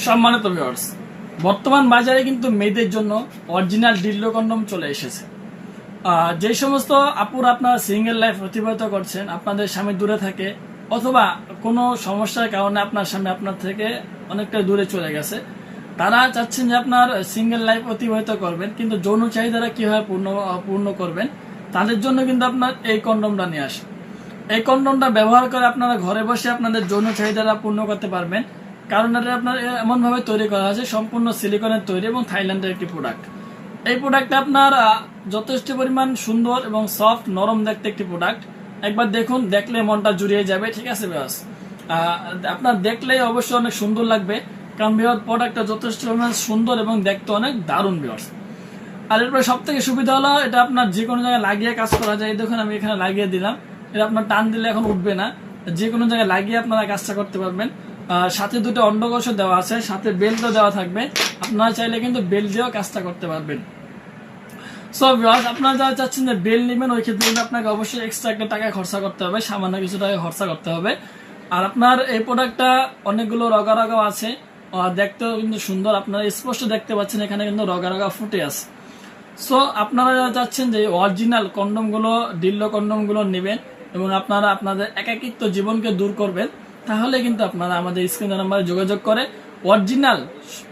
সম্মানিত ভিউয়ার্স, বর্তমান বাজারে কিন্তু মেয়েদের জন্য অরিজিনাল ডিল্ডো কন্ডম চলে এসেছে। যে সমস্ত আপুরা আপনারা সিঙ্গেল লাইফ অতিবাহিত করছেন, আপনাদের স্বামী দূরে থাকে অথবা কোনো সমস্যার কারণে আপনার স্বামী আপনার থেকে অনেকটা দূরে চলে গেছে, তারা চাচ্ছেন যে আপনার সিঙ্গেল লাইফ অতিবাহিত করবেন, কিন্তু যৌন চাহিদারা কিভাবে পূর্ণ করবেন, তাদের জন্য কিন্তু আপনার এই কন্ডমটা নিয়ে আসে। এই কন্ডমটা ব্যবহার করে আপনারা ঘরে বসে আপনাদের যৌন চাহিদারা পূর্ণ করতে পারবেন। কারণ এটা আপনার এমন ভাবে তৈরি করা হয়েছে, সম্পূর্ণ সিলিকনের তৈরি এবং থাইল্যান্ডের একটি প্রোডাক্ট। এই প্রোডাক্টটা আপনার যথেষ্ট পরিমাণ সুন্দর এবং সফট নরম দেখতে একটি প্রোডাক্ট। একবার দেখুন, দেখলে মনটা জুড়িয়ে যাবে। ঠিক আছে বিয়াস, আপনার দেখলেই অবশ্যই অনেক সুন্দর লাগবে, কারণ বিয়াস প্রোডাক্টটা যথেষ্ট পরিমাণ সুন্দর এবং দেখতে অনেক দারুণ বিয়াস। আর এরপরে সব থেকে সুবিধা হলো এটা আপনার যে কোনো জায়গায় লাগিয়ে কাজ করা যায়। দেখুন আমি এখানে লাগিয়ে দিলাম, এটা আপনার টান দিলে এখন উঠবে না, যে কোনো জায়গায় লাগিয়ে আপনারা কাজটা করতে পারবেন। সাথে দুটো অন্ডকোষ দেওয়া আছে, সাথে বেল্টও দেওয়া থাকবে, আপনারা চাইলে কিন্তু বেল্ট দিয়েও কাজটা করতে পারবেন। সো ভিউয়ার্স, আপনারা যারা চাচ্ছেন যে বেল্ট নেবেন, ওই ক্ষেত্রে আপনাকে অবশ্যই এক্সট্রা একটা টাকা খরচা করতে হবে, সামান্য কিছু টাকা খরচা করতে হবে। আর আপনার এই প্রোডাক্টটা অনেকগুলো রগা রগাও আছে, দেখতেও কিন্তু সুন্দর, আপনারা স্পষ্ট দেখতে পাচ্ছেন এখানে কিন্তু রগা রগা ফুটে আছে। সো আপনারা যারা চাচ্ছেন যে অরিজিনাল কন্ডমগুলো, ডিল্ডো কন্ডমগুলো নেবেন এবং আপনারা আপনাদের একাকিত্ব জীবনকে দূর করবেন, তাহলে কিন্তু আপনারা আমাদের স্ক্রিনের নাম্বারে যোগাযোগ করে অরিজিনাল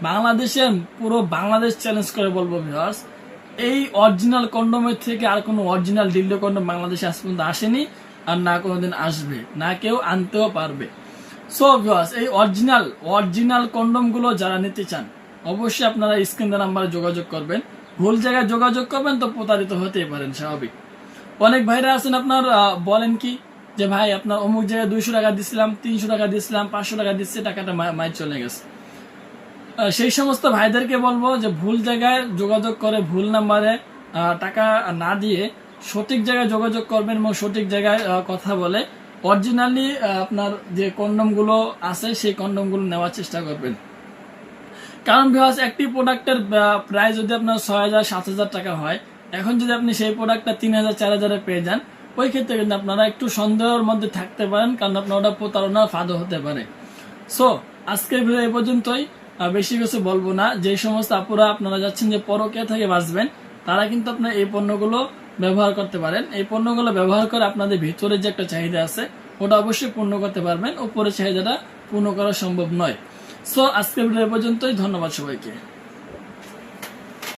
বাংলাদেশের পুরো বাংলাদেশ চ্যালেঞ্জ করে বলবো ভিউয়ার্স, এই অরিজিনাল কন্ডমের থেকে আর কোনো অরিজিনাল ডিল্ডো কন্ডম বাংলাদেশে আজ পর্যন্ত আসেনি, আর না কোনোদিন আসবে, না কেউ আনতেও পারবে। সো ভিউয়ার্স, এই অরিজিনাল কন্ডমগুলো যারা নিতে চান, অবশ্যই আপনারা স্ক্রিনের নাম্বারে যোগাযোগ করবেন। ভুল জায়গায় যোগাযোগ করবেন তো প্রতারিত হতেই পারেন, স্বাভাবিক। অনেক ভাইরা আছেন আপনার বলেন কি যে ভাই আপনার অমুক জায়গায় 200 টাকা দিচ্ছিলাম, 300 টাকা দিচ্ছিলাম, 500 টাকা দিচ্ছে, টাকাটা মায়ের চলে গেছে। সেই সমস্ত ভাইদেরকে বলবো যে ভুল জায়গায় যোগাযোগ করে ভুল নাম্বারে টাকা না দিয়ে সঠিক জায়গায় যোগাযোগ করবেন এবং সঠিক জায়গায় কথা বলে অরিজিনালি আপনার যে কন্ডমগুলো আছে সেই কন্ডমগুলো নেওয়ার চেষ্টা করবেন। কারণ ভিউয়ার্স, একটি প্রোডাক্টের প্রাইস যদি আপনার 6,000-7,000 টাকা হয়, এখন যদি আপনি সেই প্রোডাক্টটা 3,000-4,000 পেয়ে যান, ওই ক্ষেত্রে কিন্তু আপনারা একটু সন্দেহের মধ্যে থাকতে পারেন, কারণ আপনার ওটা প্রতারণার ফাঁদও হতে পারে। সো আজকের ভিডিও এই পর্যন্তই, বেশি কিছু বলবো না। যে সমস্ত আপুরা আপনারা যাচ্ছেন যে পরকীয়া থেকে বাঁচবেন, তারা কিন্তু আপনার এই পণ্যগুলো ব্যবহার করতে পারেন। এই পণ্যগুলো ব্যবহার করে আপনাদের ভিতরে যে একটা চাহিদা আছে, ওটা অবশ্যই পূর্ণ করতে পারবেন, উপরের চাহিদাটা পূর্ণ করা সম্ভব নয়। সো আজকের ভিডিও পর্যন্তই, ধন্যবাদ সবাইকে।